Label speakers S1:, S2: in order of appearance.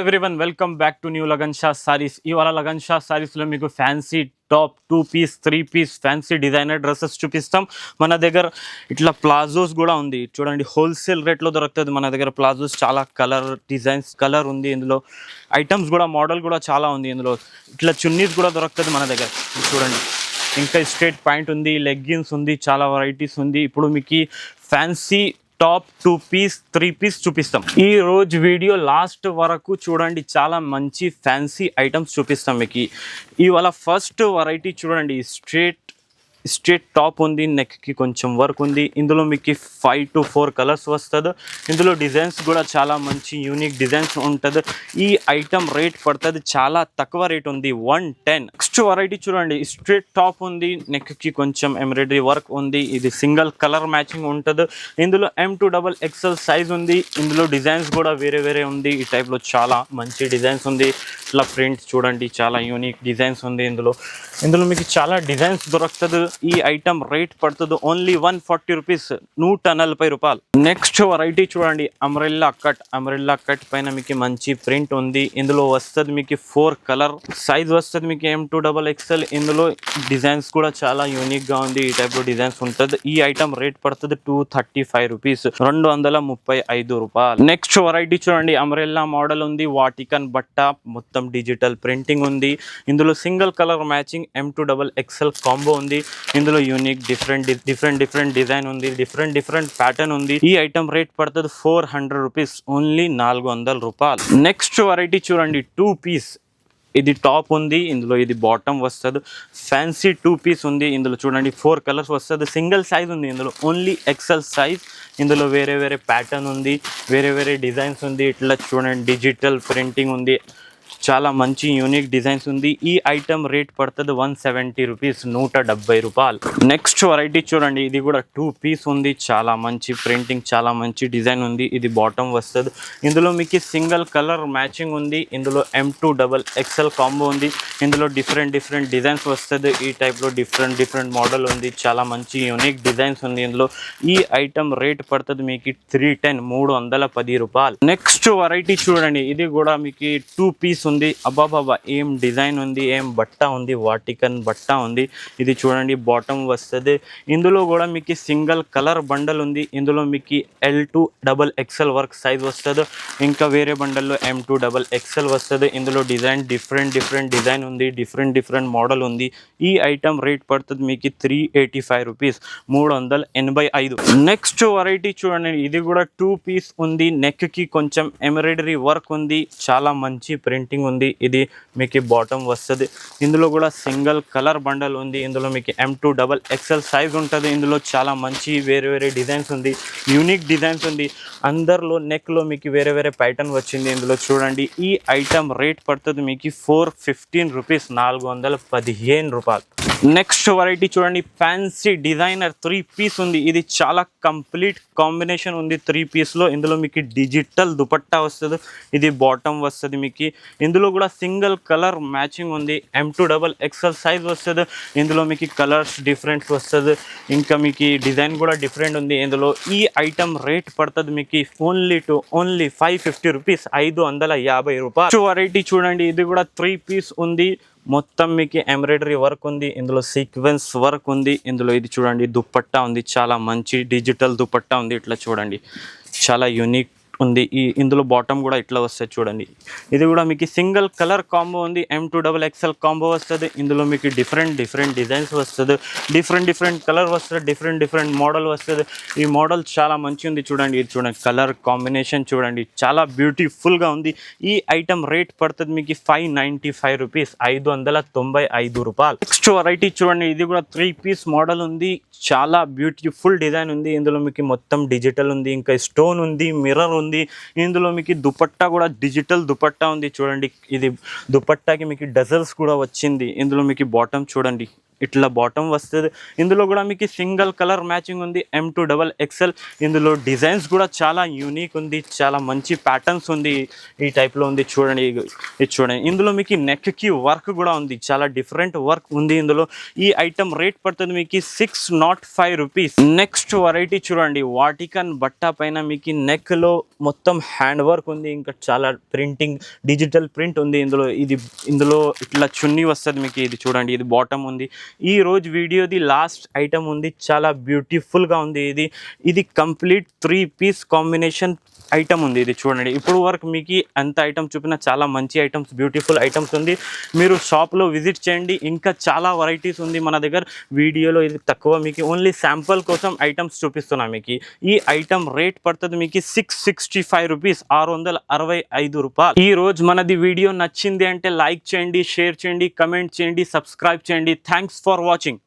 S1: Everyone welcome back to new Lagan Shah sarees. ఇవాళ లగన్ షా సారీస్లో మీకు fancy top 2 piece 3 piece fancy designer dresses చూపిస్తాం. మన దగ్గర ఇట్లా ప్లాజోస్ కూడా ఉంది చూడండి, హోల్సేల్ రేట్లో దొరుకుతుంది మన దగ్గర ప్లాజోస్. చాలా డిజైన్స్ కలర్ ఉంది ఇందులో, ఐటమ్స్ కూడా మోడల్ కూడా చాలా ఉంది ఇందులో. ఇట్లా చున్నీస్ కూడా దొరుకుతుంది మన దగ్గర చూడండి. ఇంకా స్ట్రేట్ ప్యాంట్ ఉంది, లెగ్గిన్స్ ఉంది, చాలా వెరైటీస్ ఉంది. ఇప్పుడు మీకు ఫ్యాన్సీ టాప్ 2 పీస్ 3 పీస్ చూపిస్తాం. ఈ రోజు వీడియో లాస్ట్ వరకు చూడండి, చాలా మంచి ఫ్యాన్సీ ఐటమ్స్ చూపిస్తాం మీకు. ఇవాళ ఫస్ట్ వెరైటీ చూడండి, స్ట్రేట్ టాప్ ఉంది, నెక్కి కొంచెం వర్క్ ఉంది. ఇందులో మీకు 5 to 4 కలర్స్ వస్తుంది. ఇందులో డిజైన్స్ కూడా చాలా మంచి యూనిక్ డిజైన్స్ ఉంటుంది. ఈ ఐటమ్ రేట్ పడుతుంది చాలా తక్కువ రేట్ ఉంది, 110. నెక్స్ట్ వెరైటీ చూడండి, స్ట్రేట్ టాప్ ఉంది, నెక్కి కొంచెం ఎంబ్రాయిడరీ వర్క్ ఉంది. ఇది సింగిల్ కలర్ మ్యాచింగ్ ఉంటుంది. ఇందులో M2XXL సైజ్ ఉంది. ఇందులో డిజైన్స్ కూడా వేరే ఉంది. ఈ టైప్లో చాలా మంచి డిజైన్స్ ఉంది. ఇట్లా ప్రింట్స్ చూడండి, చాలా యూనిక్ డిజైన్స్ ఉంది. ఇందులో మీకు చాలా డిజైన్స్ దొరుకుతుంది. ఈ ఐటమ్ రేట్ పడుతుంది ఓన్లీ 140 రూపీస్, 140 రూపాయలు. నెక్స్ట్ వెరైటీ చూడండి, అంబ్రెల్లా కట్ పైన మీకు మంచి ప్రింట్ ఉంది. ఇందులో వస్తుంది మీకు 4 కలర్ సైజ్ వస్తుంది మీకు M2XXL. ఇందులో డిజైన్స్ కూడా చాలా యూనిక్ గా ఉంది. ఈ టైప్ లో డిజైన్స్ ఉంటుంది. ఈ ఐటమ్ రేట్ పడుతుంది 235 రూపీస్, 235 రూపాయలు. నెక్స్ట్ వెరైటీ చూడండి, అంబ్రెల్లా మోడల్ ఉంది, వాటికన్ బట్ట, మొత్తం డిజిటల్ ప్రింటింగ్ ఉంది. ఇందులో single colour matching M2XXL combo ఉంది. ఇందులో యూనిక్ డిఫరెంట్ డిజైన్ ఉంది, డిఫరెంట్ ప్యాటర్న్ ఉంది. ఈ ఐటమ్ రేట్ పడుతుంది 400 రూపీస్, ఓన్లీ 400 రూపాయలు. నెక్స్ట్ వెరైటీ చూడండి, 2 పీస్. ఇది టాప్ ఉంది, ఇందులో ఇది బాటమ్ వస్తుంది. ఫ్యాన్సీ 2 పీస్ ఉంది. ఇందులో చూడండి 4 కలర్స్ వస్తుంది. సింగిల్ సైజ్ ఉంది, ఇందులో ఓన్లీ XL సైజ్. ఇందులో వేరే ప్యాటర్న్ ఉంది, వేరే డిజైన్స్ ఉంది. ఇట్లా చూడండి, డిజిటల్ ప్రింటింగ్ ఉంది, చాలా మంచి యూనిక్ డిజైన్స్ ఉంది. ఈ ఐటమ్ రేట్ పడుతుంది 170 రూపీస్, 170 రూపాయలు. నెక్స్ట్ వెరైటీ చూడండి, ఇది కూడా 2 పీస్ ఉంది. చాలా మంచి ప్రింటింగ్, చాలా మంచి డిజైన్ ఉంది. ఇది బాటమ్ వస్తుంది. ఇందులో మీకు సింగిల్ కలర్ మ్యాచింగ్ ఉంది. ఇందులో M2XXL కాంబో ఉంది. ఇందులో డిఫరెంట్ డిజైన్స్ వస్తుంది. ఈ టైప్లో డిఫరెంట్ మోడల్ ఉంది. చాలా మంచి యూనిక్ డిజైన్స్ ఉంది ఇందులో. ఈ ఐటమ్ రేట్ పడుతుంది మీకు 310 రూపాయలు. నెక్స్ట్ వెరైటీ చూడండి, ఇది కూడా మీకు 2 పీస్ ఉంది. అబ్బాబాబా, ఏం డిజైన్ ఉంది, ఏం బట్ట ఉంది, వాటికన్ బట్ట ఉంది. ఇది చూడండి, బాటమ్ వస్తుంది. ఇందులో కూడా మీకు సింగిల్ కలర్ బండల్ ఉంది. ఇందులో మీకు L2XXL వర్క్ సైజ్ వస్తుంది. ఇంకా వేరే బండల్లో M2XXL వస్తుంది. ఇందులో డిజైన్ డిఫరెంట్ డిజైన్ ఉంది, డిఫరెంట్ మోడల్ ఉంది. ఈ ఐటమ్ రేట్ పడుతుంది మీకు 385 రూపీస్, 385. నెక్స్ట్ వెరైటీ చూడండి, ఇది కూడా 2 పీస్ ఉంది. నెక్కి కొంచెం ఎంబ్రాయిడరీ వర్క్ ఉంది, చాలా మంచి ప్రింటింగ్ ఉంది. ఇది మీకు బాటమ్ వస్తుంది. ఇందులో కూడా సింగిల్ కలర్ బండల్ ఉంది. ఇందులో మీకు M2XXL సైజ్ ఉంటుంది. ఇందులో చాలా మంచి వేరే డిజైన్స్ ఉంది, యూనిక్ డిజైన్స్ ఉంది. అందరిలో నెక్లో మీకు వేరే ప్యాటర్న్ వచ్చింది. ఇందులో చూడండి, ఈ ఐటమ్ రేట్ పడుతుంది మీకు 415 రూపీస్, 415 రూపాయలు. నెక్స్ట్ వెరైటీ చూడండి, ఫ్యాన్సీ డిజైనర్ 3 పీస్ ఉంది. ఇది చాలా కంప్లీట్ కాంబినేషన్ ఉంది 3 పీస్లో. ఇందులో మీకు డిజిటల్ దుపట్టా వస్తుంది. ఇది బాటమ్ వస్తుంది మీకు. ఇందులో కూడా సింగిల్ కలర్ మ్యాచింగ్ ఉంది. M2XXL సైజ్ వస్తుంది. ఇందులో మీకు కలర్స్ డిఫరెంట్ వస్తుంది. ఇంకా మీకు డిజైన్ కూడా డిఫరెంట్ ఉంది. ఇందులో ఈ ఐటమ్ రేట్ పడుతుంది మీకు ఓన్లీ 550 రూపీస్, 550 రూపాయలు. వెరైటీ చూడండి, ఇది కూడా 3 పీస్ ఉంది. మొత్తం మీకు ఎంబ్రాయిడరీ వర్క్ ఉంది. ఇందులో సీక్వెన్స్ వర్క్ ఉంది. ఇందులో ఇది చూడండి, దుపట్టా ఉంది, చాలా మంచి డిజిటల్ దుపట్టా ఉంది. ఇట్లా చూడండి, చాలా యూనిక్ ఉంది. ఇందులో బాటమ్ కూడా ఇట్లా వస్తుంది చూడండి. ఇది కూడా మీకు సింగిల్ కలర్ కాంబో ఉంది. M2XXL కాంబో వస్తుంది. ఇందులో మీకు డిఫరెంట్ డిజైన్స్ వస్తుంది, డిఫరెంట్ కలర్ వస్తుంది, డిఫరెంట్ మోడల్ వస్తుంది. ఈ మోడల్ చాలా మంచి ఉంది చూడండి. ఇది చూడండి, కలర్ కాంబినేషన్ చూడండి, చాలా బ్యూటిఫుల్గా ఉంది. ఈ ఐటమ్ రేట్ పడుతుంది మీకు 595 రూపీస్, 595 రూపాయలు. నెక్స్ట్ వెరైటీ చూడండి, ఇది కూడా 3 పీస్ మోడల్ ఉంది. చాలా బ్యూటిఫుల్ డిజైన్ ఉంది. ఇందులో మీకు మొత్తం డిజిటల్ ఉంది, ఇంకా స్టోన్ ఉంది, మిర్రర్ ఉంది. ఇందులో మీకు దుపట్టా కూడా డిజిటల్ దుపట్టా ఉంది చూడండి. ఇది దుపట్టాకి మీకు డజల్స్ కూడా వచ్చింది. ఇందులో మీకు బాటమ్ చూడండి, ఇట్లా బాటమ్ వస్తుంది. ఇందులో కూడా మీకు సింగిల్ కలర్ మ్యాచింగ్ ఉంది, M2XXL. ఇందులో డిజైన్స్ కూడా చాలా యూనిక్ ఉంది, చాలా మంచి ప్యాటర్న్స్ ఉంది, ఈ టైప్లో ఉంది. చూడండి ఇది చూడండి, ఇందులో మీకు నెక్కి వర్క్ కూడా ఉంది, చాలా డిఫరెంట్ వర్క్ ఉంది ఇందులో. ఈ ఐటమ్ రేట్ పడుతుంది మీకు 605 రూపీస్. నెక్స్ట్ వెరైటీ చూడండి, వాటికన్ బట్ట పైన మీకు నెక్లో మొత్తం హ్యాండ్ వర్క్ ఉంది, ఇంకా చాలా ప్రింటింగ్ డిజిటల్ ప్రింట్ ఉంది ఇందులో ఇట్లా చున్నీ వస్తుంది మీకు. ఇది చూడండి, ఇది బాటమ్ ఉంది. ఈ రోజు వీడియోది లాస్ట్ ఐటమ్ ఉంది, చాలా బ్యూటిఫుల్గా ఉంది. ఇది కంప్లీట్ 3 పీస్ కాంబినేషన్ ఐటమ్ ఉంది. ఇది చూడండి, ఇప్పుడు వరకు మీకు ఎంత ఐటమ్ చూపినా చాలా మంచి ఐటమ్స్, బ్యూటిఫుల్ ఐటమ్స్ ఉంది. మీరు షాప్లో విజిట్ చేయండి, ఇంకా చాలా వెరైటీస్ ఉంది మన దగ్గర. వీడియోలో ఇది తక్కువ, మీకు ఓన్లీ శాంపుల్ కోసం ఐటమ్స్ చూపిస్తున్నా మీకు. ఈ ఐటమ్ రేట్ పడుతుంది మీకు 665 రూపీస్, 665 రూపాయలు. ఈ రోజు మనది వీడియో నచ్చింది అంటే లైక్ చేయండి, షేర్ చేయండి, కమెంట్ చేయండి, సబ్స్క్రైబ్ చేయండి. Thanks for watching.